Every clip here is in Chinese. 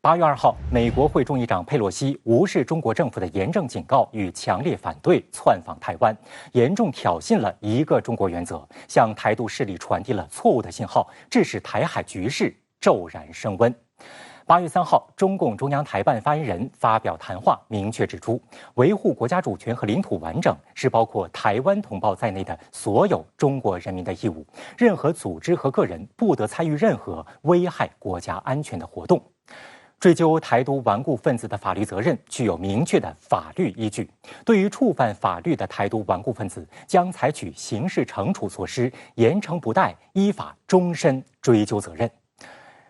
8月2号，美国会众议长佩洛西无视中国政府的严正警告与强烈反对，窜访台湾，严重挑衅了一个中国原则，向台独势力传递了错误的信号，致使台海局势骤然升温。8月3号，中共中央台办发言人发表谈话，明确指出，维护国家主权和领土完整是包括台湾同胞在内的所有中国人民的义务，任何组织和个人不得参与任何危害国家安全的活动。追究台独顽固分子的法律责任具有明确的法律依据，对于触犯法律的台独顽固分子，将采取刑事惩处措施，严惩不贷，依法终身追究责任。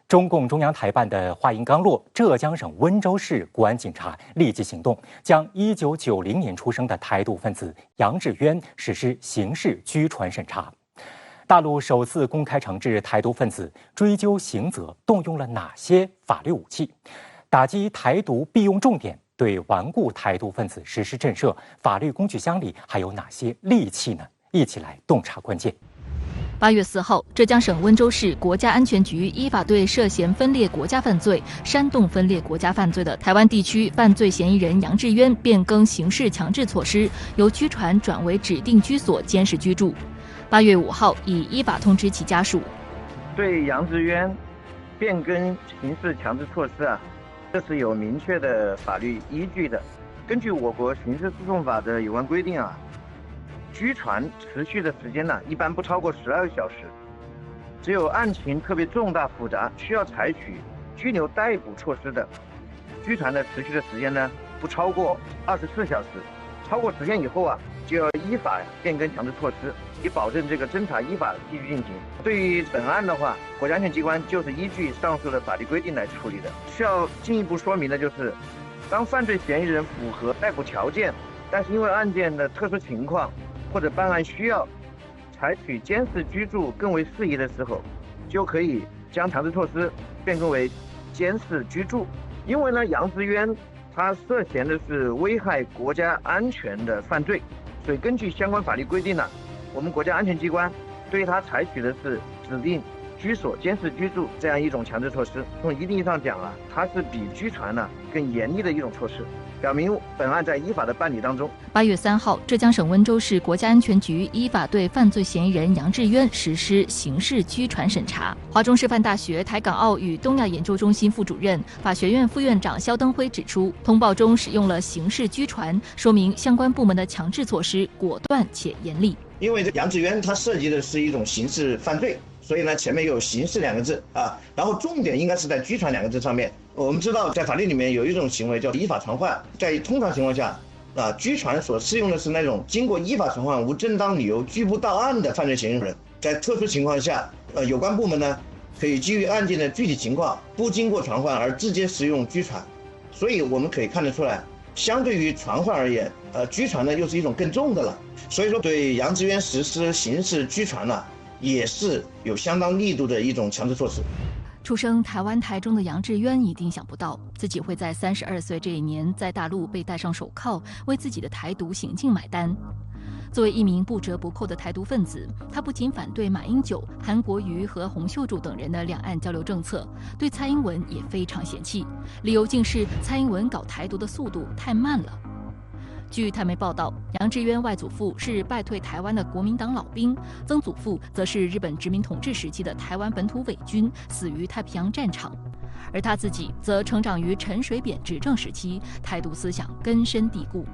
中共中央台办的话音刚落，浙江省温州市国安警察立即行动，将1990年出生的台独分子杨志渊实施刑事拘传审查。大陆首次公开惩治台独分子，追究刑责动用了哪些法律武器？打击台独必用重点，对顽固台独分子实施震慑，法律工具箱里还有哪些利器呢？一起来洞察关键。8月4号，浙江省温州市国家安全局依法对涉嫌分裂国家犯罪、煽动分裂国家犯罪的台湾地区犯罪嫌疑人杨志渊变更刑事强制措施，由拘传转为指定居所监视居住。8月5号，已依法通知其家属。对杨志渊变更刑事强制措施这是有明确的法律依据的。根据我国刑事诉讼法的有关规定拘传持续的时间一般不超过12小时，只有案情特别重大复杂，需要采取拘留逮捕措施的，拘传的持续的时间不超过24小时，超过时限以后就要依法变更强制措施，以保证这个侦查依法继续进行。对于本案的话，国家安全机关就是依据上述的法律规定来处理的。需要进一步说明的就是，当犯罪嫌疑人符合逮捕条件，但是因为案件的特殊情况或者办案需要采取监视居住更为适宜的时候，就可以将强制措施变更为监视居住。因为杨志渊他涉嫌的是危害国家安全的犯罪，所以根据相关法律规定我们国家安全机关对他采取的是指定居所监视居住这样一种强制措施。从一定意义上讲它是比拘传更严厉的一种措施，表明本案在依法的办理当中。8月3号，浙江省温州市国家安全局依法对犯罪嫌疑人杨志渊实施刑事拘传审查。华中师范大学台港澳与东亚研究中心副主任、法学院副院长肖登辉指出，通报中使用了刑事拘传，说明相关部门的强制措施果断且严厉。因为杨志渊他涉及的是一种刑事犯罪，所以前面有刑事2个字然后重点应该是在拘传2个字上面。我们知道在法律里面有一种行为叫依法传唤，在通常情况下拘传所适用的是那种经过依法传唤无正当理由拘捕到案的犯罪嫌疑人。在特殊情况下有关部门可以基于案件的具体情况，不经过传唤而直接使用拘传。所以我们可以看得出来，相对于传唤而言拘传又是一种更重的了。所以说对杨志渊实施刑事拘传也是有相当力度的一种强制措施。出生台湾台中的杨志渊一定想不到，自己会在32岁这一年在大陆被戴上手铐，为自己的台独行径买单。作为一名不折不扣的台独分子，他不仅反对马英九、韩国瑜和洪秀柱等人的两岸交流政策，对蔡英文也非常嫌弃，理由竟是蔡英文搞台独的速度太慢了。据台媒报道，杨志渊外祖父是败退台湾的国民党老兵，曾祖父则是日本殖民统治时期的台湾本土伪军，死于太平洋战场。而他自己则成长于陈水扁执政时期，台独思想根深蒂固。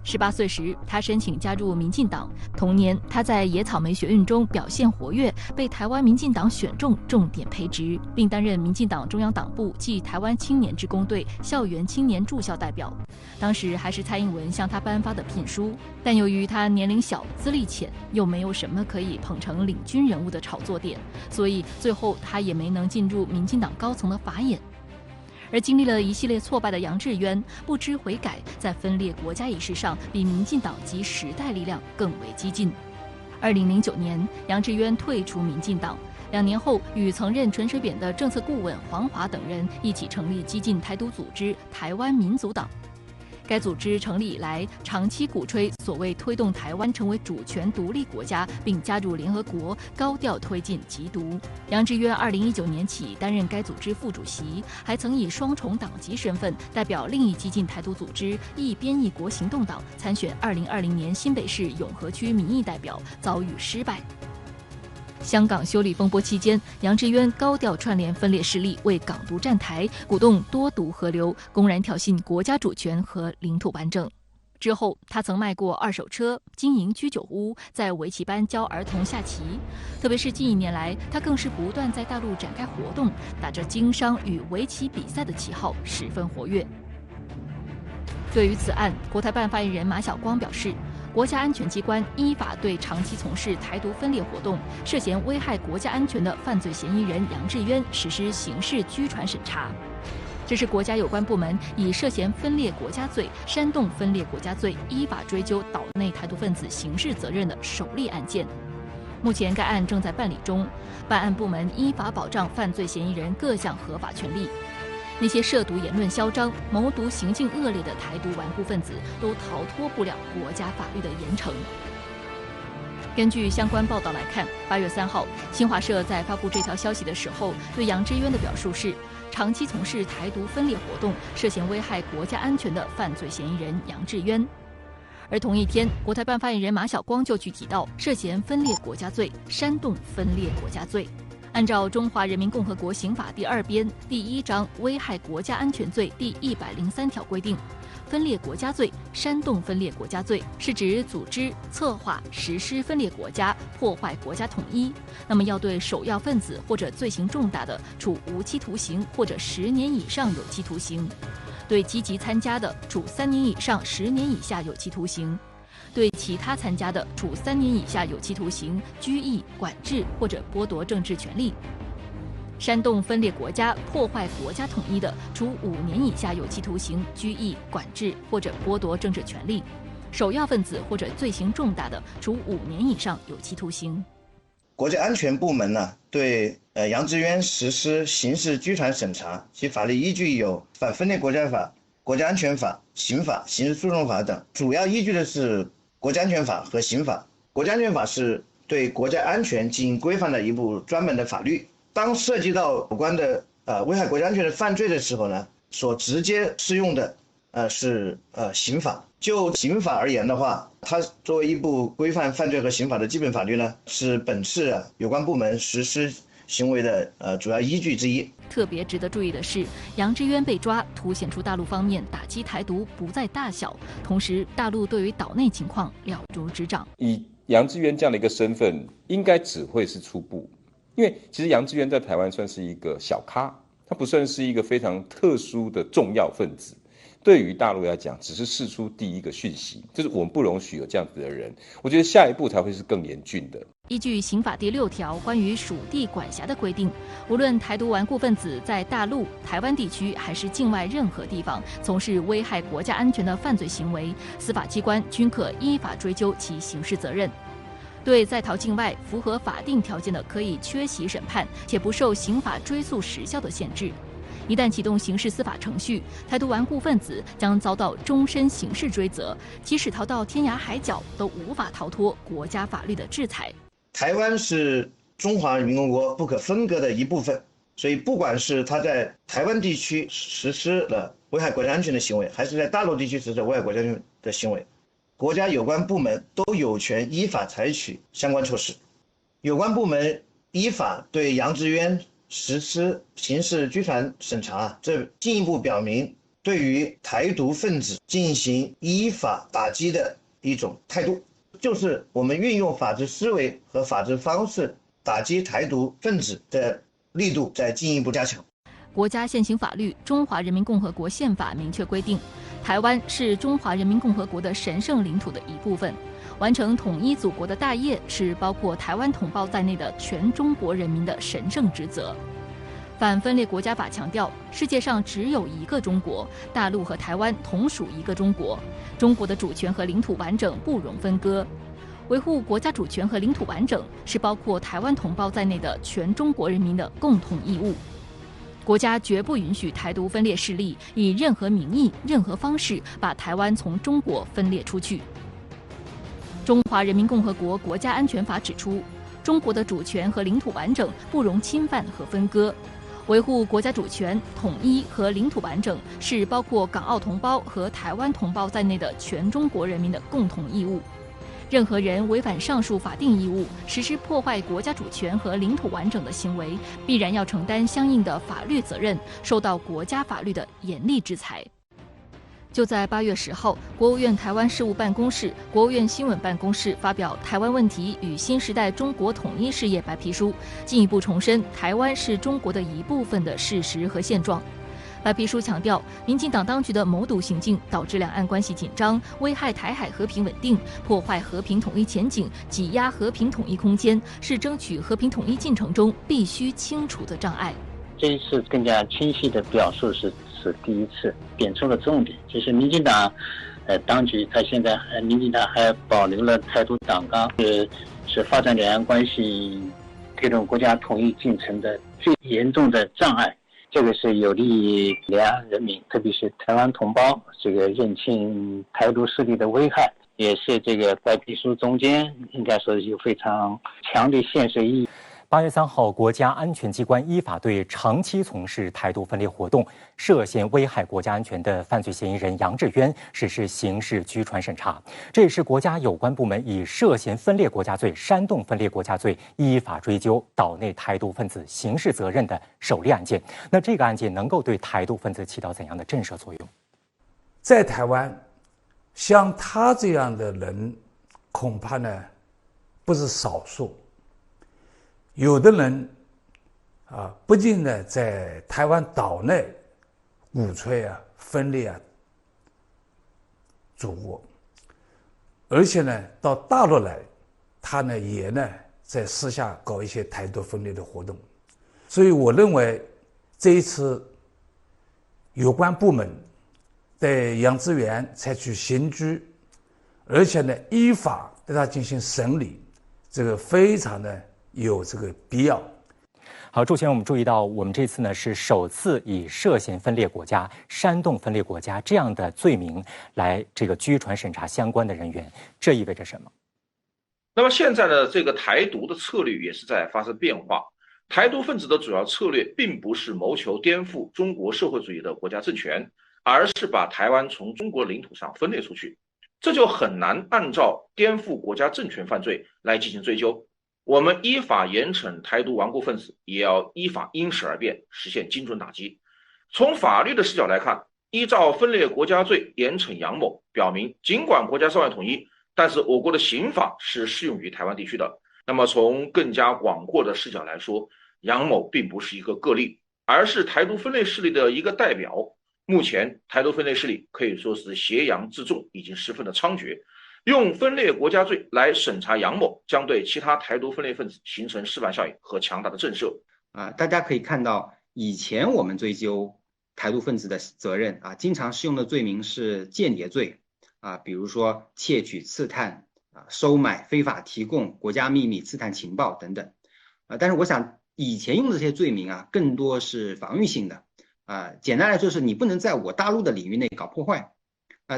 18岁时，他申请加入民进党。同年，他在野草莓学运中表现活跃，被台湾民进党选中，重点培植，并担任民进党中央党部暨台湾青年志工队校园青年驻校代表。当时还是蔡英文向他颁发的聘书，但由于他年龄小、资历浅，又没有什么可以捧成领军人物的炒作点，所以最后他也没能进入民进党高层的法眼。而经历了一系列挫败的杨志渊不知悔改，在分裂国家一事上比民进党及时代力量更为激进。2009年，杨志渊退出民进党，2年后与曾任陈水扁的政策顾问黄华等人一起成立激进台独组织台湾民族党。该组织成立以来，长期鼓吹所谓推动台湾成为主权独立国家，并加入联合国，高调推进缉毒。杨致渊2019年起担任该组织副主席，还曾以双重党籍身份代表另一激进台独组织一边一国行动党参选2020年新北市永和区民意代表，遭遇失败。香港修例风波期间，杨致渊高调串联分裂势力，为港独站台，鼓动多独合流，公然挑衅国家主权和领土完整。之后，他曾卖过二手车，经营居酒屋，在围棋班教儿童下棋。特别是近1年来，他更是不断在大陆展开活动，打着经商与围棋比赛的旗号，十分活跃。对于此案，国台办发言人马晓光表示，国家安全机关依法对长期从事台独分裂活动、涉嫌危害国家安全的犯罪嫌疑人杨致渊实施刑事拘传审查。这是国家有关部门以涉嫌分裂国家罪、煽动分裂国家罪依法追究岛内台独分子刑事责任的首例案件。目前该案正在办理中，办案部门依法保障犯罪嫌疑人各项合法权利。那些涉毒言论嚣张、谋独行径恶劣的台独顽固分子都逃脱不了国家法律的严惩。根据相关报道来看，8月3号，新华社在发布这条消息的时候，对杨致渊的表述是：长期从事台独分裂活动、涉嫌危害国家安全的犯罪嫌疑人杨致渊。而同一天，国台办发言人马晓光就具体到涉嫌分裂国家罪、煽动分裂国家罪。按照《中华人民共和国刑法》第2编第1章危害国家安全罪第103条规定，分裂国家罪、煽动分裂国家罪是指组织、策划、实施分裂国家、破坏国家统一。那么要对首要分子或者罪行重大的，处无期徒刑或者10年以上有期徒刑；对积极参加的，处3年以上10年以下有期徒刑。对其他参加的，处3年以下有期徒刑、拘役、管制或者剥夺政治权利；煽动分裂国家、破坏国家统一的，处5年以下有期徒刑、拘役、管制或者剥夺政治权利；首要分子或者罪行重大的，处5年以上有期徒刑。国家安全部门呢，对杨致渊实施刑事拘传审查，其法律依据有《反分裂国家法》、《国家安全法》、刑法、刑事诉讼法等，主要依据的是国家安全法和刑法。国家安全法是对国家安全进行规范的一部专门的法律。当涉及到有关的危害国家安全的犯罪的时候呢，所直接适用的是刑法。就刑法而言的话，它作为一部规范犯罪和刑法的基本法律呢，是本次有关部门实施行为的主要依据之一。特别值得注意的是，杨致渊被抓，凸显出大陆方面打击台独不在大小，同时大陆对于岛内情况了如指掌。以杨致渊这样的一个身份，应该只会是初步，因为其实杨致渊在台湾算是一个小咖，他不算是一个非常特殊的重要分子。对于大陆来讲，只是释出第一个讯息，就是我们不容许有这样子的人。我觉得下一步才会是更严峻的。依据刑法第6条关于属地管辖的规定，无论台独顽固分子在大陆、台湾地区还是境外任何地方从事危害国家安全的犯罪行为，司法机关均可依法追究其刑事责任。对在逃境外符合法定条件的，可以缺席审判，且不受刑法追诉时效的限制。一旦启动刑事司法程序，台独顽固分子将遭到终身刑事追责，即使逃到天涯海角，都无法逃脱国家法律的制裁。台湾是中华人民共和国不可分割的一部分，所以不管是他在台湾地区实施了危害国家安全的行为，还是在大陆地区实施危害国家安全的行为，国家有关部门都有权依法采取相关措施。有关部门依法对杨致渊实施刑事拘传审查，这进一步表明对于台独分子进行依法打击的一种态度，就是我们运用法治思维和法治方式打击台独分子的力度在进一步加强。国家现行法律《中华人民共和国宪法》明确规定，台湾是中华人民共和国的神圣领土的一部分，完成统一祖国的大业是包括台湾同胞在内的全中国人民的神圣职责。反分裂国家法强调，世界上只有一个中国，大陆和台湾同属一个中国，中国的主权和领土完整不容分割。维护国家主权和领土完整是包括台湾同胞在内的全中国人民的共同义务。国家绝不允许台独分裂势力以任何名义、任何方式把台湾从中国分裂出去。中华人民共和国国家安全法指出，中国的主权和领土完整不容侵犯和分割。维护国家主权、统一和领土完整是包括港澳同胞和台湾同胞在内的全中国人民的共同义务。任何人违反上述法定义务，实施破坏国家主权和领土完整的行为，必然要承担相应的法律责任，受到国家法律的严厉制裁。就在8月10号，国务院台湾事务办公室、国务院新闻办公室发表《台湾问题与新时代中国统一事业白皮书》，进一步重申台湾是中国的一部分的事实和现状。白皮书强调，民进党当局的谋独行径导致两岸关系紧张，危害台海和平稳定，破坏和平统一前景，挤压和平统一空间，是争取和平统一进程中必须清除的障碍。这一次更加清晰的表述是第一次点出了重点，就是民进党当局他现在民进党还保留了台独党纲，是发展两岸关系推动国家统一进程的最严重的障碍。这个是有利于两岸人民，特别是台湾同胞这个认清台独势力的危害，也是这个白皮书中间应该说有非常强的现实意义。8月3号，国家安全机关依法对长期从事台独分裂活动、涉嫌危害国家安全的犯罪嫌疑人杨志渊实施刑事拘传审查。这也是国家有关部门以涉嫌分裂国家罪、煽动分裂国家罪依法追究岛内台独分子刑事责任的首例案件。那这个案件能够对台独分子起到怎样的震慑作用？在台湾，像他这样的人，恐怕呢不是少数。有的人不仅呢在台湾岛内鼓吹分裂祖国，而且呢到大陆来，他呢也呢在私下搞一些台独分裂的活动。所以我认为这一次有关部门对杨志元采取刑拘，而且呢依法对他进行审理，这个非常的有这个必要。好，朱先生，我们注意到，我们这次呢是首次以涉嫌分裂国家、煽动分裂国家这样的罪名来这个拘传审查相关的人员，这意味着什么？那么现在呢，这个台独的策略也是在发生变化。台独分子的主要策略并不是谋求颠覆中国社会主义的国家政权，而是把台湾从中国领土上分裂出去，这就很难按照颠覆国家政权犯罪来进行追究。我们依法严惩台独顽固分子，也要依法因时而变，实现精准打击。从法律的视角来看，依照分裂国家罪严惩杨某，表明尽管国家稍外统一，但是我国的刑法是适用于台湾地区的。那么从更加广阔的视角来说，杨某并不是一个个例，而是台独分裂势力的一个代表。目前台独分裂势力可以说是挟洋自重，已经十分的猖獗。用分裂国家罪来审查杨某，将对其他台独分裂分子形成示范效应和强大的震慑。大家可以看到，以前我们追究台独分子的责任经常适用的罪名是间谍罪比如说窃取、刺探收买、非法提供国家秘密、刺探情报等等但是我想以前用的这些罪名更多是防御性的简单来说是你不能在我大陆的领域内搞破坏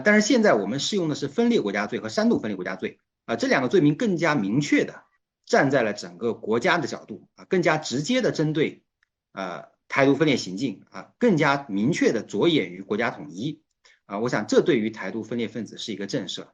但是现在我们适用的是分裂国家罪和煽动分裂国家罪这两个罪名更加明确的站在了整个国家的角度更加直接的针对台独分裂行径更加明确的着眼于国家统一我想这对于台独分裂分子是一个震慑。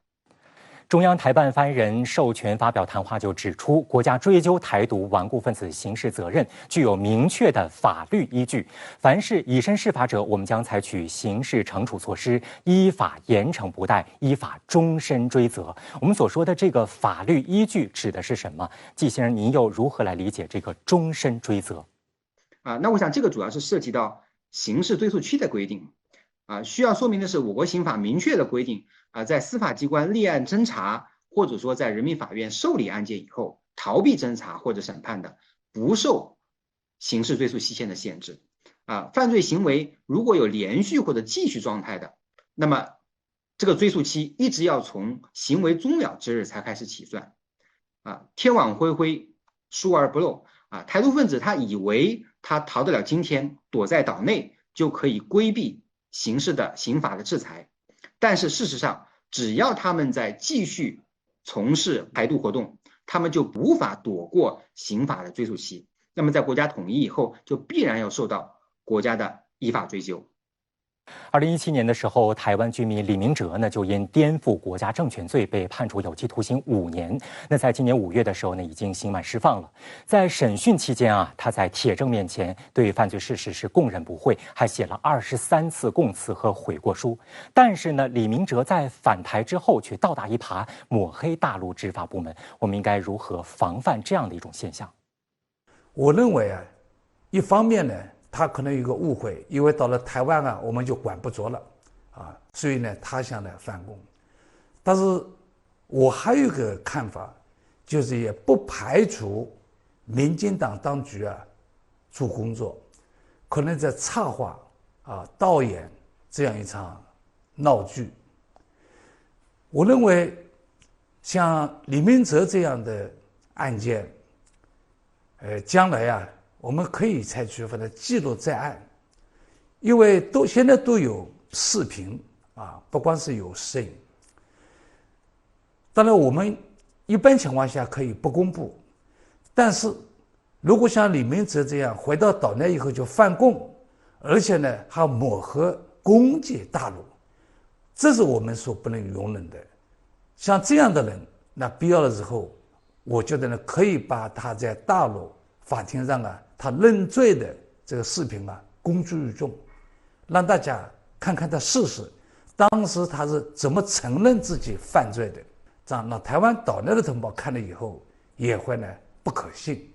中央台办发言人授权发表谈话就指出，国家追究台独顽固分子刑事责任具有明确的法律依据，凡是以身试法者，我们将采取刑事惩处措施，依法严惩不贷，依法终身追责。我们所说的这个法律依据指的是什么？季先生，您又如何来理解这个终身追责？那我想这个主要是涉及到刑事追诉期的规定需要说明的是，我国刑法明确的规定在司法机关立案侦查，或者说在人民法院受理案件以后，逃避侦查或者审判的，不受刑事追诉期限的限制犯罪行为如果有连续或者继续状态的，那么这个追诉期一直要从行为终了之日才开始起算天网恢恢疏而不漏台独分子他以为他逃得了今天，躲在岛内就可以规避刑法的制裁。但是事实上，只要他们在继续从事台独活动，他们就无法躲过刑法的追诉期。那么在国家统一以后，就必然要受到国家的依法追究。2017年的时候，台湾居民李明哲呢就因颠覆国家政权罪被判处有期徒刑5年。那在今年5月的时候呢，已经刑满释放了。在审讯期间啊，他在铁证面前对犯罪事实是供认不讳，还写了23次供词和悔过书。但是呢，李明哲在返台之后却倒打一耙，抹黑大陆执法部门。我们应该如何防范这样的一种现象？我认为啊，一方面呢，他可能有个误会，因为到了台湾啊，我们就管不着了，所以呢，他想来反攻。但是我还有一个看法，就是也不排除民进党当局啊做工作，可能在策划导演这样一场闹剧。我认为像李明哲这样的案件，将来啊，我们可以采取把它记录在案，因为现在都有视频不光是有摄影。当然，我们一般情况下可以不公布，但是如果像李明哲这样回到岛内以后就犯供，而且呢还抹黑攻击大陆，这是我们所不能容忍的。像这样的人，那必要的时候，我觉得呢，可以把他在大陆法庭上他认罪的这个视频公诸于众，让大家看看他事实，当时他是怎么承认自己犯罪的，这样让台湾岛内的同胞看了以后也会不可信。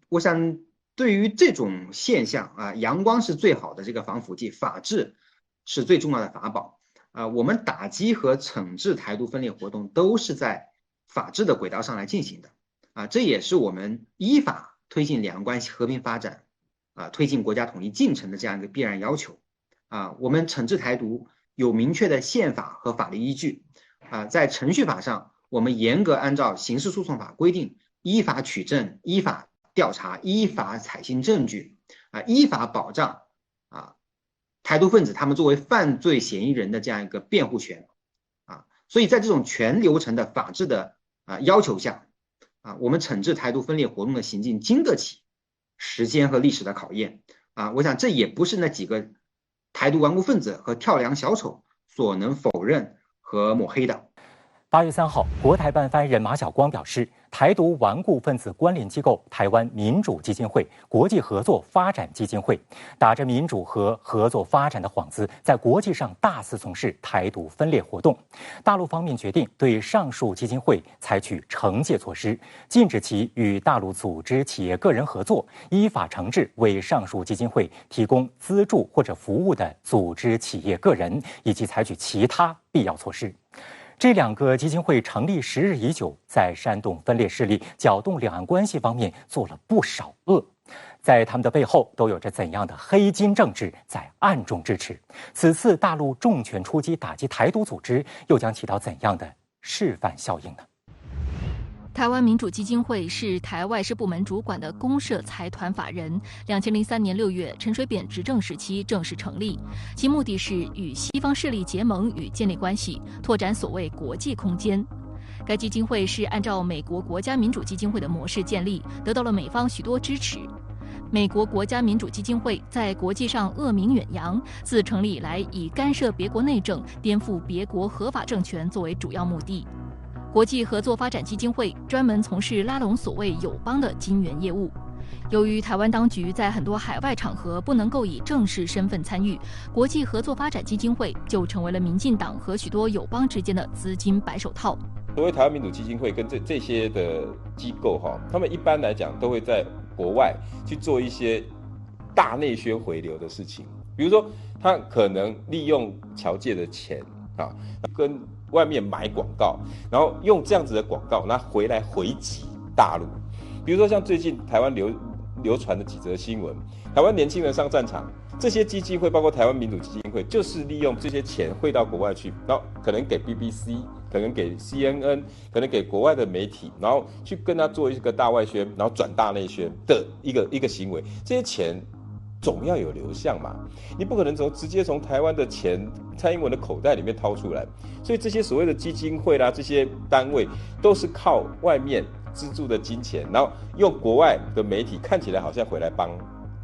我想对于这种现象阳光是最好的这个防腐剂，法治是最重要的法宝我们打击和惩治台独分裂活动都是在法治的轨道上来进行的这也是我们依法推进两岸关系和平发展推进国家统一进程的这样一个必然要求我们惩治台独有明确的宪法和法律依据在程序法上，我们严格按照刑事诉讼法规定，依法取证、依法调查、依法采信证据依法保障台独分子他们作为犯罪嫌疑人的这样一个辩护权所以在这种全流程的法治的要求下我们惩治台独分裂活动的行径经得起时间和历史的考验我想这也不是那几个台独顽固分子和跳梁小丑所能否认和抹黑的。8月3号，国台办发言人马晓光表示，台独顽固分子关联机构台湾民主基金会、国际合作发展基金会，打着民主和合作发展的幌子，在国际上大肆从事台独分裂活动。大陆方面决定对上述基金会采取惩戒措施，禁止其与大陆组织、企业、个人合作，依法惩治为上述基金会提供资助或者服务的组织、企业、个人，以及采取其他必要措施。这两个基金会成立时日已久，在煽动分裂势力、搅动两岸关系方面做了不少恶。在他们的背后都有着怎样的黑金政治在暗中支持？此次大陆重拳出击打击台独组织，又将起到怎样的示范效应呢？台湾民主基金会是台外事部门主管的公社财团法人。2003年6月，陈水扁执政时期正式成立，其目的是与西方势力结盟与建立关系，拓展所谓国际空间。该基金会是按照美国国家民主基金会的模式建立，得到了美方许多支持。美国国家民主基金会在国际上恶名远扬，自成立以来以干涉别国内政、颠覆别国合法政权作为主要目的。国际合作发展基金会专门从事拉拢所谓友邦的金援业务。由于台湾当局在很多海外场合不能够以正式身份参与，国际合作发展基金会就成为了民进党和许多友邦之间的资金白手套。所谓台湾民主基金会跟这些的机构他们一般来讲都会在国外去做一些大内宣回流的事情，比如说他可能利用侨界的钱跟外面买广告，然后用这样子的广告拿回来回击大陆。比如说像最近台湾流传的几则新闻，台湾年轻人上战场，这些基金会包括台湾民主基金会就是利用这些钱汇到国外去，然后可能给 BBC， 可能给 CNN， 可能给国外的媒体，然后去跟他做一个大外宣，然后转大内宣的一个行为。这些钱总要有流向嘛，你不可能直接从台湾的钱蔡英文的口袋里面掏出来，所以这些所谓的基金会啦，这些单位都是靠外面资助的金钱，然后用国外的媒体看起来好像回来帮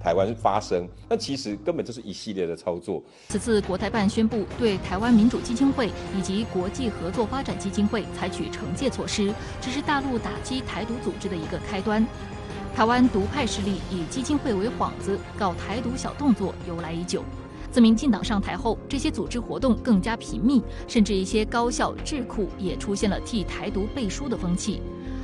台湾发声，但其实根本就是一系列的操作。此次国台办宣布对台湾民主基金会以及国际合作发展基金会采取惩戒措施，只是大陆打击台独组织的一个开端。台湾独派势力以基金会为幌子搞台独小动作由来已久。自民进党上台后，这些组织活动更加频密，甚至一些高校智库也出现了替台独背书的风气。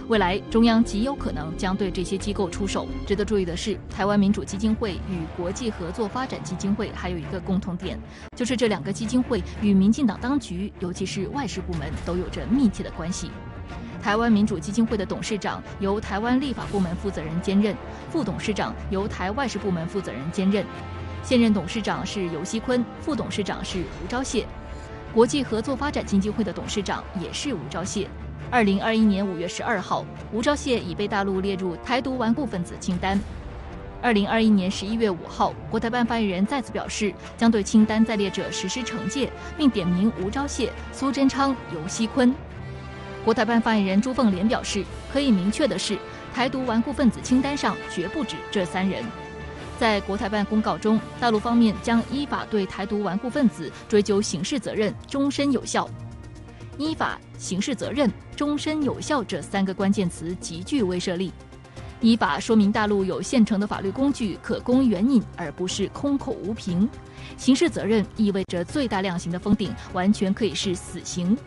未来中央极有可能将对这些机构出手。值得注意的是，台湾民主基金会与国际合作发展基金会还有一个共同点，就是这两个基金会与民进党当局，尤其是外事部门都有着密切的关系。台湾民主基金会的董事长由台湾立法部门负责人兼任，副董事长由台外事部门负责人兼任。现任董事长是游锡堃，副董事长是吴钊燮。国际合作发展基金会的董事长也是吴钊燮。2021年5月12号，吴钊燮已被大陆列入台独顽固分子清单。2021年11月5号，国台办发言人再次表示，将对清单在列者实施惩戒，并点名吴钊燮、苏贞昌、游锡堃。国台办发言人朱凤莲表示，可以明确的是，台独顽固分子清单上绝不止这3人。在国台办公告中，大陆方面将依法对台独顽固分子追究刑事责任，终身有效。依法、刑事责任、终身有效这3个关键词极具威慑力。依法说明大陆有现成的法律工具可供援引，而不是空口无凭。刑事责任意味着最大量刑的封顶完全可以是死刑。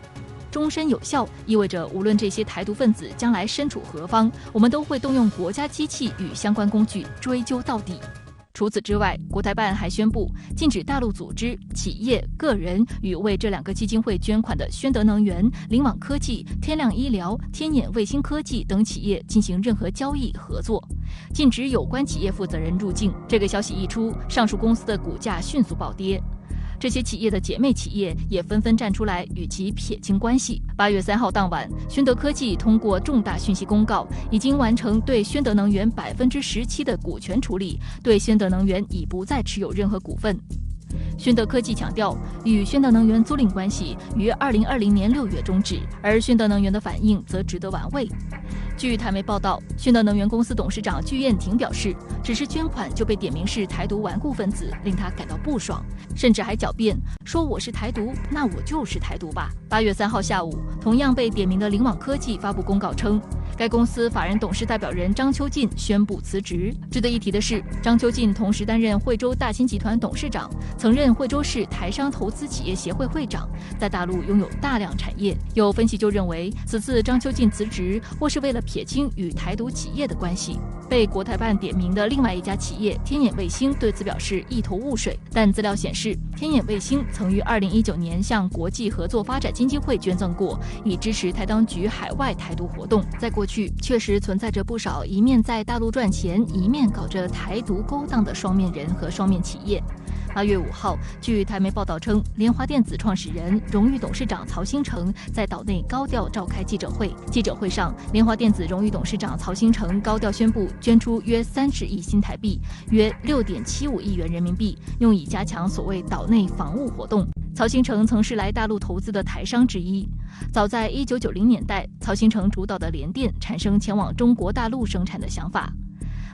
终身有效意味着无论这些台独分子将来身处何方，我们都会动用国家机器与相关工具追究到底。除此之外，国台办还宣布禁止大陆组织、企业、个人与为这2个基金会捐款的宣德能源、凌网科技、天亮医疗、天眼卫星科技等企业进行任何交易合作，禁止有关企业负责人入境。这个消息一出，上述公司的股价迅速暴跌。这些企业的姐妹企业也纷纷站出来与其撇清关系。8月3号当晚，宣德科技通过重大讯息公告，已经完成对宣德能源17%的股权处理，对宣德能源已不再持有任何股份。宣德科技强调，与宣德能源租赁关系于2020年6月终止，而宣德能源的反应则值得玩味。据台媒报道，宣德能源公司董事长具燕婷表示，只是捐款就被点名是台独顽固分子，令他感到不爽，甚至还狡辩说我是台独，那我就是台独吧。8月3号下午，同样被点名的凌网科技发布公告称，该公司法人董事代表人张秋进宣布辞职。值得一提的是，张秋进同时担任惠州大新集团董事长，曾任惠州市台商投资企业协会会长，在大陆拥有大量产业。有分析就认为，此次张秋进辞职或是为了撇清与台独企业的关系。被国台办点名的另外一家企业天眼卫星对此表示一头雾水，但资料显示，天眼卫星曾于2019年向国际合作发展基金会捐赠过，以支持台当局海外台独活动。在过去确实存在着不少一面在大陆赚钱，一面搞着台独勾当的双面人和双面企业。8月5号，据台媒报道称，联华电子创始人、荣誉董事长曹兴诚在岛内高调召开记者会。记者会上，联华电子荣誉董事长曹兴诚高调宣布捐出约30亿新台币，约6.75亿元人民币，用以加强所谓岛内防务活动。曹兴诚曾是来大陆投资的台商之一。早在1990年代，曹兴诚主导的联电产生前往中国大陆生产的想法。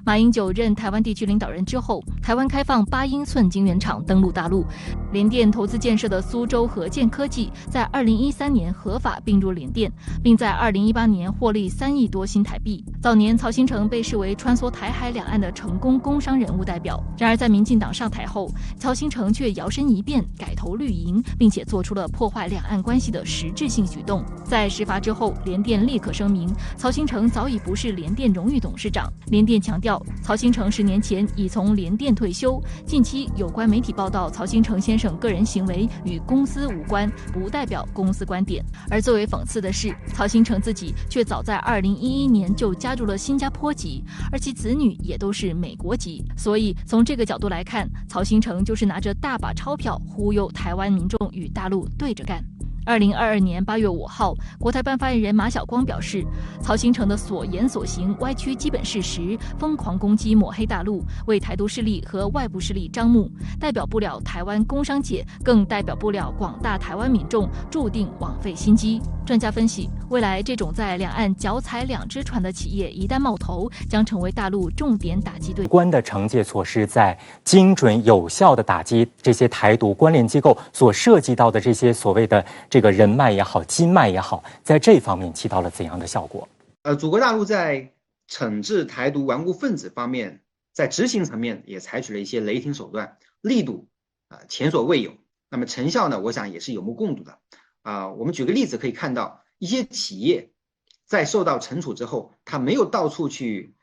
马英九任台湾地区领导人之后，台湾开放8英寸晶圆厂登陆大陆，联电投资建设的苏州合建科技在2013年合法并入联电，并在2018年获利3亿多新台币。早年曹兴诚被视为穿梭台海两岸的成功工商人物代表，然而在民进党上台后，曹兴诚却摇身一变，改投绿营，并且做出了破坏两岸关系的实质性举动。在事发之后，联电立刻声明，曹兴诚早已不是联电荣誉董事长。联电强调，曹兴诚10年前已从联电退休，近期有关媒体报道曹兴诚先生个人行为与公司无关，不代表公司观点。而最为讽刺的是，曹兴诚自己却早在2011年就加入了新加坡籍，而其子女也都是美国籍。所以从这个角度来看，曹兴诚就是拿着大把钞票忽悠台湾民众与大陆对着干。2022年8月5号，国台办发言人马晓光表示，曹兴诚的所言所行歪曲基本事实，疯狂攻击抹黑大陆，为台独势力和外部势力张目，代表不了台湾工商界，更代表不了广大台湾民众，注定枉费心机。专家分析，未来这种在两岸脚踩两只船的企业一旦冒头，将成为大陆重点打击对关的惩戒措施，在精准有效的打击这些台独关联机构所涉及到的这些所谓的这个人脉也好、经脉也好，在这方面起到了怎样的效果？祖国大陆在惩治台独顽固分子方面，在执行层面也采取了一些雷霆手段，力度前所未有。那么成效呢，我想也是有目共睹的。我们举个例子可以看到，一些企业在受到惩处之后，他没有到处去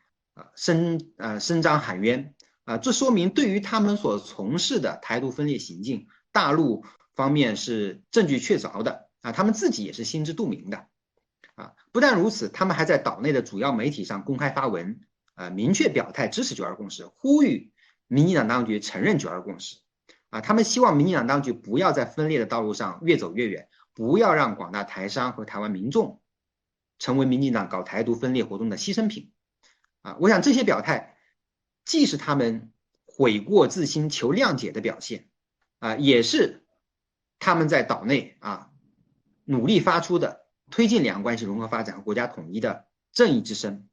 伸张喊冤这说明对于他们所从事的台独分裂行径，大陆方面是证据确凿的他们自己也是心知肚明的不但如此，他们还在岛内的主要媒体上公开发文明确表态支持九二共识，呼吁民进党当局承认九二共识他们希望民进党当局不要在分裂的道路上越走越远，不要让广大台商和台湾民众成为民进党搞台独分裂活动的牺牲品我想这些表态既是他们悔过自新求谅解的表现也是他们在岛内努力发出的推进两岸关系融合发展和国家统一的正义之声。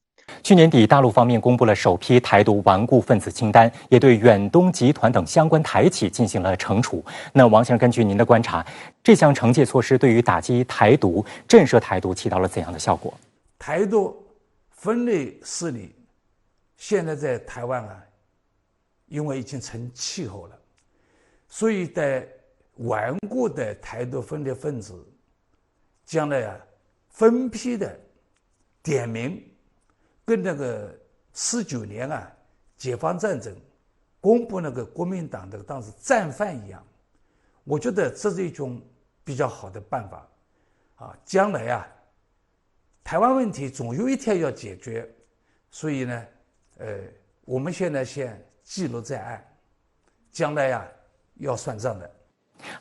去年底，大陆方面公布了首批台独顽固分子清单，也对远东集团等相关台企进行了惩处。那王先生，根据您的观察，这项惩戒措施对于打击台独、震慑台独起到了怎样的效果？台独分裂势力现在在台湾因为已经成气候了，所以在顽固的台独分裂分子将来分批的点名，跟那个19年解放战争公布那个国民党的当时战犯一样，我觉得这是一种比较好的办法将来台湾问题总有一天要解决，所以呢我们现在先记录在案，将来要算账的。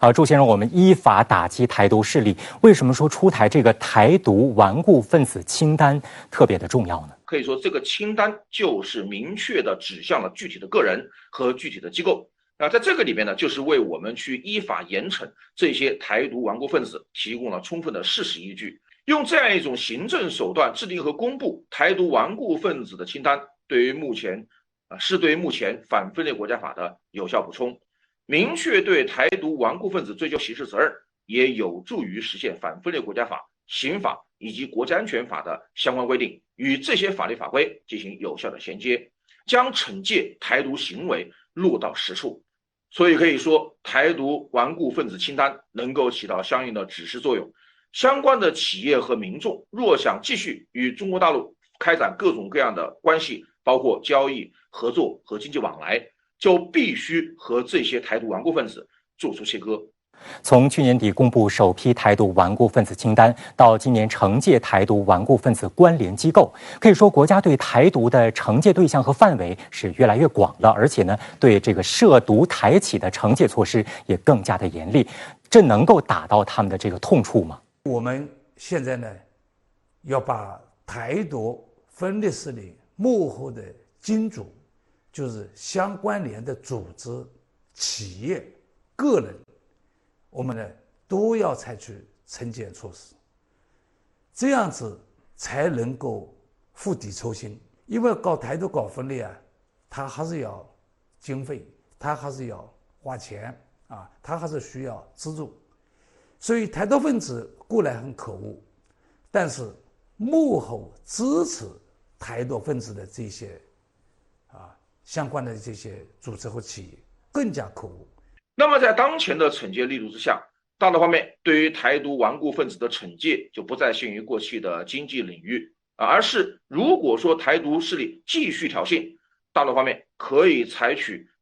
好，祝先生，我们依法打击台独势力，为什么说出台这个台独顽固分子清单特别的重要呢？可以说这个清单就是明确的指向了具体的个人和具体的机构在这个里面呢，就是为我们去依法严惩这些台独顽固分子提供了充分的事实依据。用这样一种行政手段制定和公布台独顽固分子的清单，对于目前反分裂国家法的有效补充，明确对台独顽固分子追究刑事责任，也有助于实现反分裂国家法、刑法以及国家安全法的相关规定与这些法律法规进行有效的衔接，将惩戒台独行为落到实处。所以可以说，台独顽固分子清单能够起到相应的指示作用。相关的企业和民众若想继续与中国大陆开展各种各样的关系，包括交易、合作和经济往来，就必须和这些台独顽固分子做出切割。从去年底公布首批台独顽固分子清单，到今年惩戒台独顽固分子关联机构，可以说国家对台独的惩戒对象和范围是越来越广了，而且呢，对这个涉独台企的惩戒措施也更加的严厉。这能够打到他们的这个痛处吗？我们现在呢，要把台独分裂势力幕后的金主，就是相关联的组织、企业、个人，我们呢都要采取惩戒措施，这样子才能够釜底抽薪。因为搞台独、搞分裂它还是要经费，它还是要花钱它还是需要资助。所以台独分子固然很可恶，但是幕后支持台独分子的这些相关的这些组织和企业更加可恶。那么在当前的惩戒力度之下，大陆方面对于台独顽固分子的惩戒就不再限于过去的经济领域而是如果说台独势力继续挑衅，大陆方面可以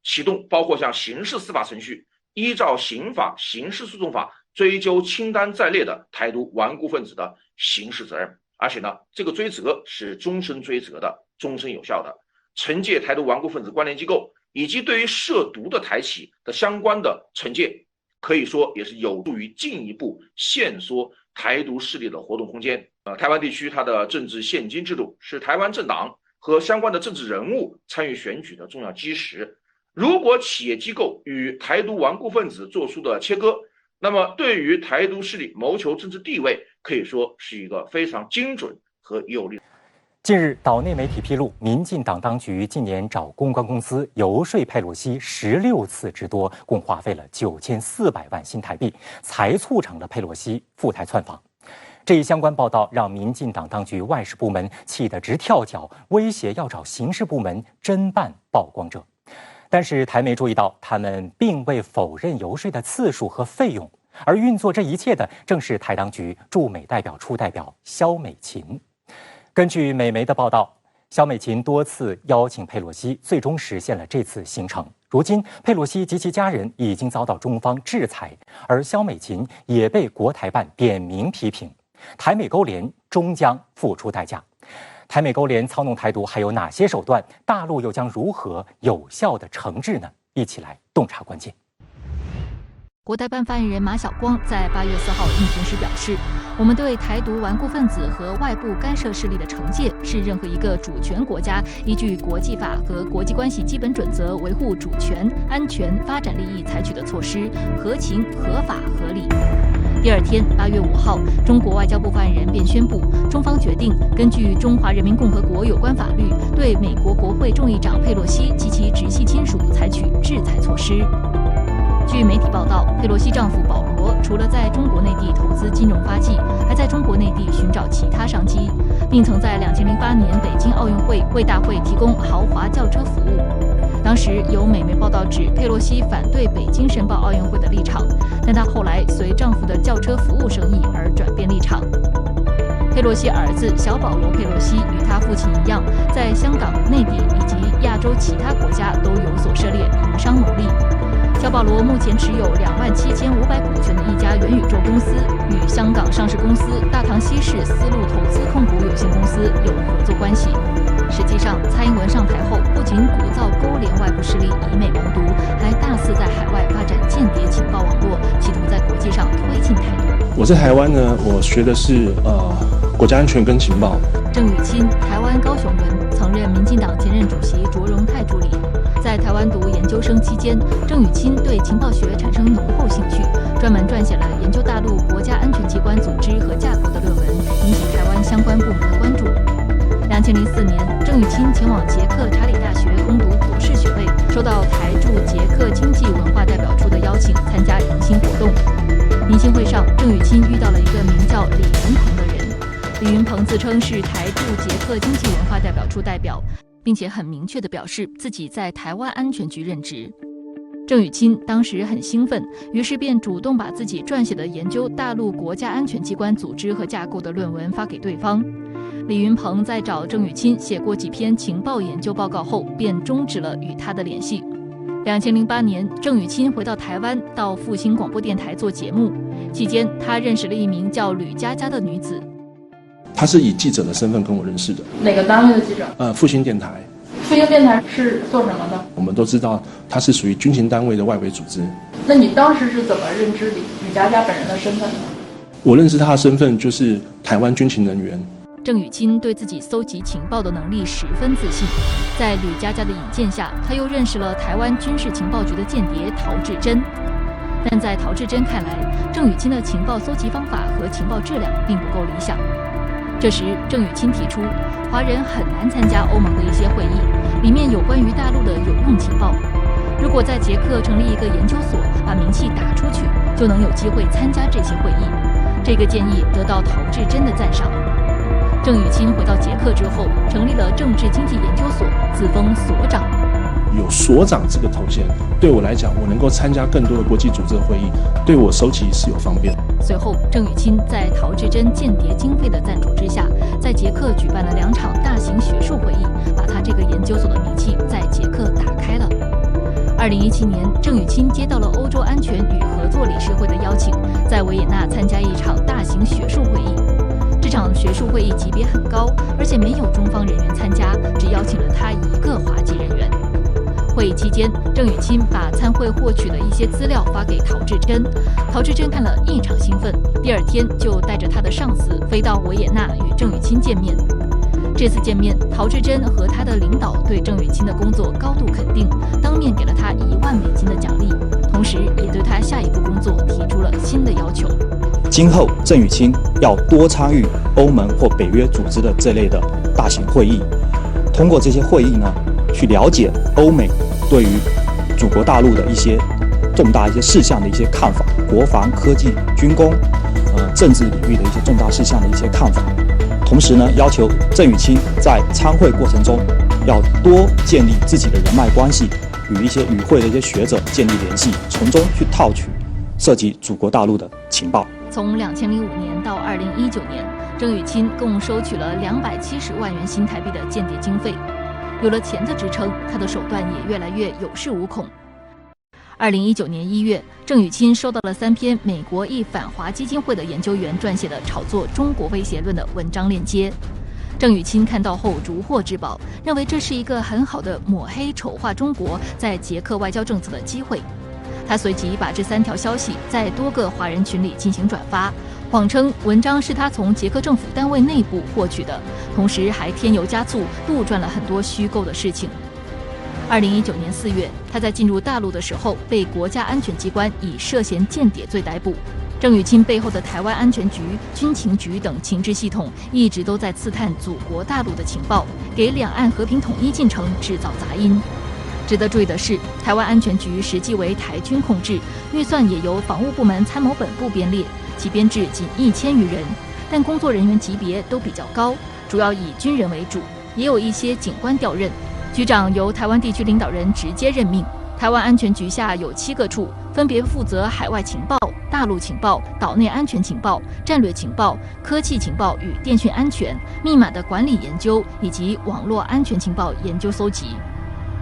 启动包括像刑事司法程序，依照刑法、刑事诉讼法追究清单在列的台独顽固分子的刑事责任，而且呢，这个追责是终身追责的，终身有效的。惩戒台独顽固分子关联机构以及对于涉毒的台企的相关的惩戒，可以说也是有助于进一步限缩台独势力的活动空间。台湾地区它的政治现金制度是台湾政党和相关的政治人物参与选举的重要基石。如果企业机构与台独顽固分子做出的切割，那么对于台独势力谋求政治地位，可以说是一个非常精准和有力。近日，岛内媒体披露，民进党当局近年找公关公司游说佩洛西16次之多，共花费了9400万新台币，才促成了佩洛西赴台窜访。这一相关报道让民进党当局外事部门气得直跳脚，威胁要找刑事部门侦办曝光者。但是台媒注意到，他们并未否认游说的次数和费用，而运作这一切的正是台当局驻美代表处代表萧美琴。根据美媒的报道，萧美琴多次邀请佩洛西，最终实现了这次行程。如今，佩洛西及其家人已经遭到中方制裁，而萧美琴也被国台办点名批评，台美勾连终将付出代价。台美勾连操弄台独还有哪些手段？大陆又将如何有效的惩治呢？一起来洞察关键。国台办发言人马晓光在8月4号应询时表示，我们对台独顽固分子和外部干涉势力的惩戒是任何一个主权国家依据国际法和国际关系基本准则维护主权、安全、发展利益采取的措施，合情、合法、合理。第二天，8月5号，中国外交部发言人便宣布，中方决定根据《中华人民共和国有关法律》，对美国国会众议长佩洛西及其直系亲属采取制裁措施。据媒体报道，佩洛西丈夫保罗除了在中国内地投资金融发迹，还在中国内地寻找其他商机，并曾在2008年北京奥运会为大会提供豪华轿车服务。当时有美媒报道指，佩洛西反对北京申报奥运会的立场，但她后来随丈夫的轿车服务生意而转变立场。佩洛西儿子小保罗·佩洛西与他父亲一样，在香港、内地以及亚洲其他国家都有所涉猎，营商牟利。小保罗目前持有27500股权的一家元宇宙公司，与香港上市公司大唐西市丝路投资控股有限公司有合作关系。实际上，蔡英文上台后，不仅鼓噪勾连外部势力以美谋独，还大肆在海外发展间谍情报网络，企图在国际上推进台独。我在台湾呢，我学的是国家安全跟情报。郑宇钦，台湾高雄人，曾任民进党前任主席卓荣泰助理。在台湾读研究生期间，郑宇钦对情报学产生浓厚兴趣，专门撰写了研究大陆国家安全机关组织和架构的论文，引起台湾相关部门的关注。2004年，郑宇钦前往捷克查理大学攻读博士学位，收到台驻捷克经济文化代表处的邀请，参加迎新活动。迎新会上，郑宇钦遇到了一个名叫李云鹏的人。李云鹏自称是台驻捷克经济文化代表处代表，并且很明确地表示自己在台湾安全局任职。郑宇钦当时很兴奋，于是便主动把自己撰写的研究大陆国家安全机关组织和架构的论文发给对方。李云鹏在找郑宇钦写过几篇情报研究报告后，便终止了与他的联系。2008年，郑宇钦回到台湾，到复兴广播电台做节目，期间他认识了一名叫吕佳佳的女子。她是以记者的身份跟我认识的。哪个单位的记者？复兴电台。复兴电台是做什么的？我们都知道，它是属于军情单位的外围组织。那你当时是怎么认知吕佳佳本人的身份的？我认识她的身份就是台湾军情人员。郑宇钦对自己搜集情报的能力十分自信，在吕佳佳的引荐下，他又认识了台湾军事情报局的间谍陶志珍。但在陶志珍看来，郑宇钦的情报搜集方法和情报质量并不够理想。这时，郑宇钦提出，华人很难参加欧盟的一些会议，里面有关于大陆的有用情报。如果在捷克成立一个研究所，把名气打出去，就能有机会参加这些会议。这个建议得到陶志珍的赞赏。郑宇钦回到捷克之后，成立了政治经济研究所，自封所长。有所长这个头衔，对我来讲，我能够参加更多的国际组织会议，对我收集是有方便。随后，郑宇钦在陶志珍间谍经费的赞助之下，在捷克举办了2场大型学术会议，把他这个研究所的名气在捷克打开了。2017年，郑宇钦接到了欧洲安全与合作理事会的邀请，在维也纳参加一场大型学术会议。这场学术会议级别很高，而且没有中方人员参加，只邀请了他一个华籍人员。会议期间，郑宇钦把参会获取的一些资料发给陶志珍，陶志珍看了异常兴奋，第二天就带着他的上司飞到维也纳与郑宇钦见面。这次见面，陶志珍和他的领导对郑宇钦的工作高度肯定，当面给了他1万美金的奖励，同时也对他下一步工作提出了新的要求。今后郑宇钦要多参与欧盟或北约组织的这类的大型会议，通过这些会议呢，去了解欧美对于祖国大陆的一些重大一些事项的一些看法，国防、科技、军工、政治领域的一些重大事项的一些看法。同时呢，要求郑宇钦在参会过程中要多建立自己的人脉关系，与一些与会的一些学者建立联系，从中去套取涉及祖国大陆的情报。从2005年到2019年，郑宇钦共收取了270万元新台币的间谍经费。有了钱的支撑，他的手段也越来越有恃无恐。2019年1月，郑宇钦收到了3篇美国一反华基金会的研究员撰写的炒作中国威胁论的文章链接。郑宇钦看到后如获至宝，认为这是一个很好的抹黑丑化中国在捷克外交政策的机会。他随即把这3条消息在多个华人群里进行转发，谎称文章是他从捷克政府单位内部获取的，同时还添油加醋杜撰了很多虚构的事情。2019年4月，他在进入大陆的时候被国家安全机关以涉嫌间谍罪逮捕。郑宇钦背后的台湾安全局、军情局等情治系统一直都在刺探祖国大陆的情报，给两岸和平统一进程制造杂音。值得注意的是，台湾安全局实际为台军控制，预算也由防务部门参谋本部编列，其编制仅1000余人，但工作人员级别都比较高，主要以军人为主，也有一些警官调任。局长由台湾地区领导人直接任命。台湾安全局下有7个处，分别负责海外情报、大陆情报、岛内安全情报、战略情报、科技情报与电讯安全、密码的管理研究以及网络安全情报研究搜集。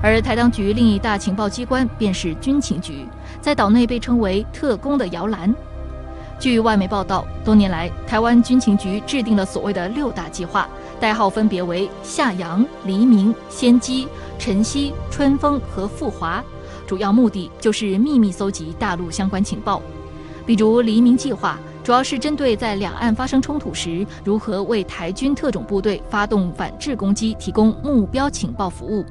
而台当局另一大情报机关便是军情局，在岛内被称为特工的摇篮。据外媒报道，多年来台湾军情局制定了所谓的6大计划，代号分别为夏阳、黎明、先机、晨曦、春风和富华，主要目的就是秘密搜集大陆相关情报。比如黎明计划，主要是针对在两岸发生冲突时，如何为台军特种部队发动反制攻击提供目标情报服务。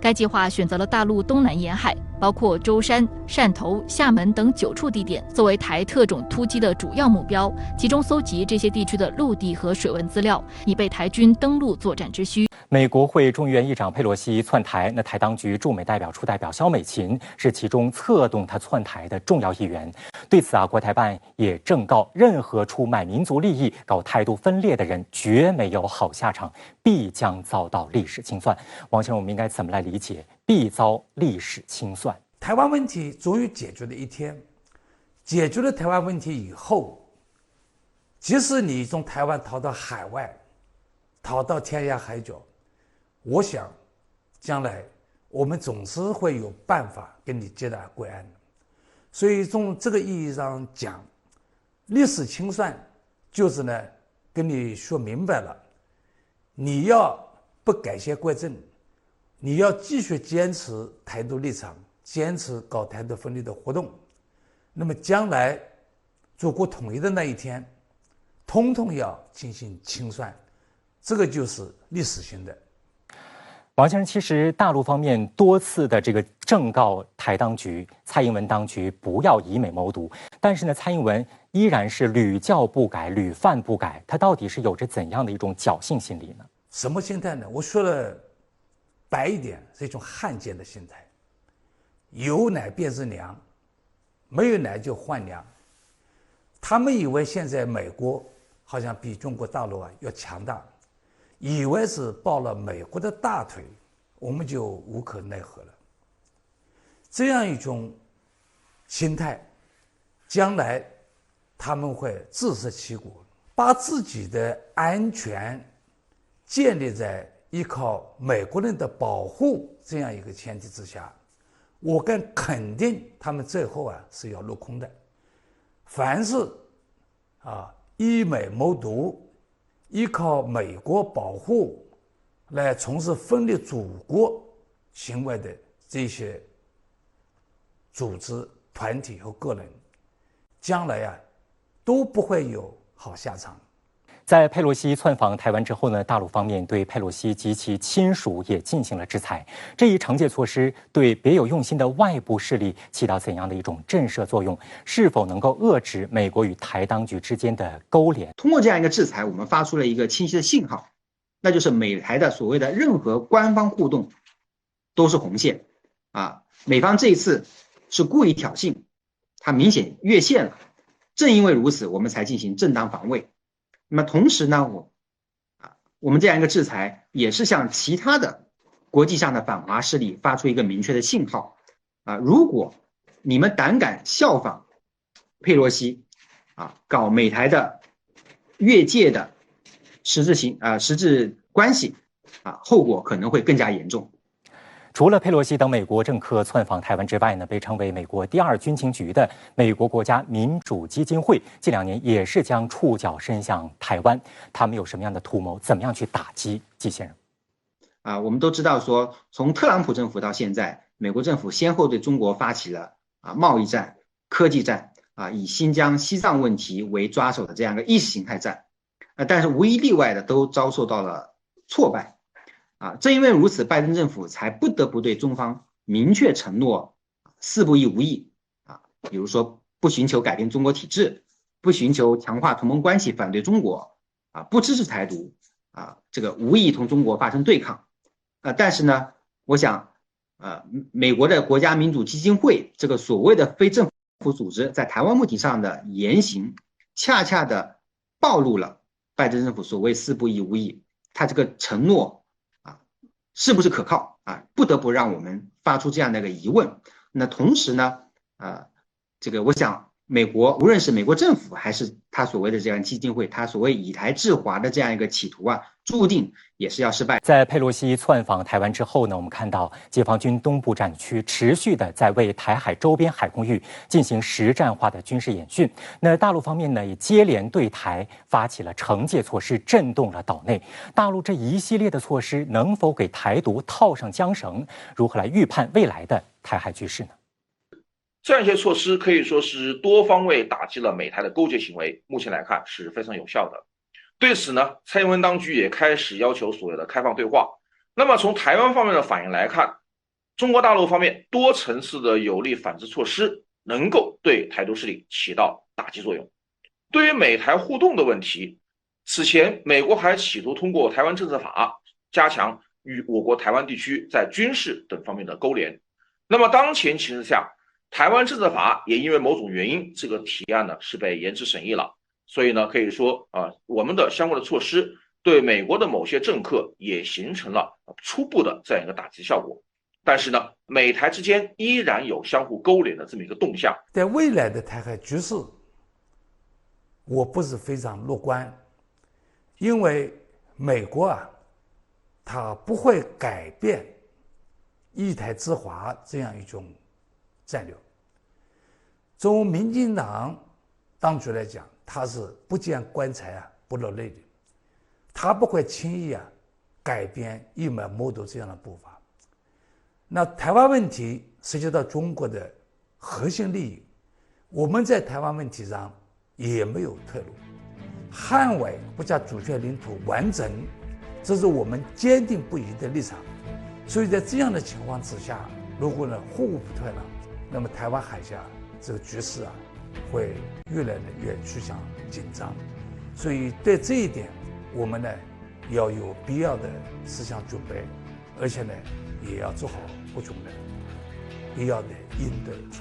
该计划选择了大陆东南沿海，包括舟山、汕头、厦门等9处地点作为台特种突击的主要目标，集中搜集这些地区的陆地和水文资料，以备台军登陆作战之需。美国会众议院议长佩洛西窜台，那台当局驻美代表处代表萧美琴是其中策动他窜台的重要一员。对此国台办也正告，任何出卖民族利益、搞台独分裂的人，绝没有好下场，必将遭到历史清算。王先生，我们应该怎么来理解必遭历史清算？台湾问题终于解决的一天，解决了台湾问题以后，即使你从台湾逃到海外，逃到天涯海角，我想将来我们总是会有办法跟你皆大归安。所以从这个意义上讲，历史清算就是呢跟你说明白了，你要不改邪归正，你要继续坚持台独立场，坚持搞台独分裂的活动，那么将来祖国统一的那一天，通通要进行清算，这个就是历史性的。王先生，其实大陆方面多次的这个正告台当局、蔡英文当局不要以美谋独，但是呢，蔡英文依然是屡教不改、屡犯不改，他到底是有着怎样的一种侥幸心理呢？什么心态呢？我说了白一点，是一种汉奸的心态。有奶便是娘，没有奶就换娘。他们以为现在美国好像比中国大陆要强大，以为是抱了美国的大腿，我们就无可奈何了。这样一种心态，将来他们会自食其果，把自己的安全建立在依靠美国人的保护这样一个前提之下，我敢肯定他们最后是要落空的。凡是以美谋独，依靠美国保护来从事分裂祖国行为的这些组织、团体和个人，将来都不会有好下场。在佩洛西窜访台湾之后呢，大陆方面对佩洛西及其亲属也进行了制裁。这一惩戒措施对别有用心的外部势力起到怎样的一种震慑作用？是否能够遏制美国与台当局之间的勾连？通过这样一个制裁，我们发出了一个清晰的信号，那就是美台的所谓的任何官方互动都是红线啊！美方这一次是故意挑衅，它明显越线了。正因为如此，我们才进行正当防卫。那么同时呢，我们这样一个制裁也是向其他的国际上的反华势力发出一个明确的信号啊！如果你们胆敢效仿佩洛西搞美台的越界的实质关系后果可能会更加严重。除了佩洛西等美国政客窜访台湾之外呢，被称为美国第二军情局的美国国家民主基金会近2年也是将触角伸向台湾。他们有什么样的图谋？怎么样去打击？季先生，我们都知道说，从特朗普政府到现在，美国政府先后对中国发起了贸易战、科技战以新疆、西藏问题为抓手的这样一个意识形态战，但是无一例外的都遭受到了挫败。正因为如此，拜登政府才不得不对中方明确承诺4不1无益比如说不寻求改变中国体制，不寻求强化同盟关系反对中国不支持台独这个无意同中国发生对抗但是呢，我想美国的国家民主基金会这个所谓的非政府组织在台湾问题上的言行，恰恰的暴露了拜登政府所谓4不1无益，他这个承诺是不是可靠不得不让我们发出这样的一个疑问。那同时呢这个我想美国无论是美国政府还是他所谓的这样基金会，他所谓以台制华的这样一个企图注定也是要失败。在佩洛西窜访台湾之后呢，我们看到解放军东部战区持续的在为台海周边海空域进行实战化的军事演训。那大陆方面呢，也接连对台发起了惩戒措施，震动了岛内。大陆这一系列的措施能否给台独套上缰绳？如何来预判未来的台海局势呢？这样一些措施可以说是多方位打击了美台的勾结行为，目前来看是非常有效的。对此呢，蔡英文当局也开始要求所谓的开放对话。那么从台湾方面的反应来看，中国大陆方面多层次的有力反制措施能够对台独势力起到打击作用。对于美台互动的问题，此前美国还企图通过台湾政策法加强与我国台湾地区在军事等方面的勾连。那么当前情势下，台湾政策法也因为某种原因，这个提案呢是被延迟审议了。所以呢，可以说我们的相关的措施对美国的某些政客也形成了初步的这样一个打击效果。但是呢，美台之间依然有相互勾连的这么一个动向。在未来的台海局势，我不是非常乐观，因为美国它不会改变一台制华这样一种战略。从民进党当局来讲，他是不见棺材不落泪的，他不会轻易改变一马目睹这样的步伐。那台湾问题涉及到中国的核心利益，我们在台湾问题上也没有退路，捍卫国家主权领土完整，这是我们坚定不移的立场。所以在这样的情况之下，如果互不退让，那么台湾海峡这个局势会越来越趋向紧张。所以对这一点，我们要有必要的思想准备，而且也要做好各种的必要的应对措施。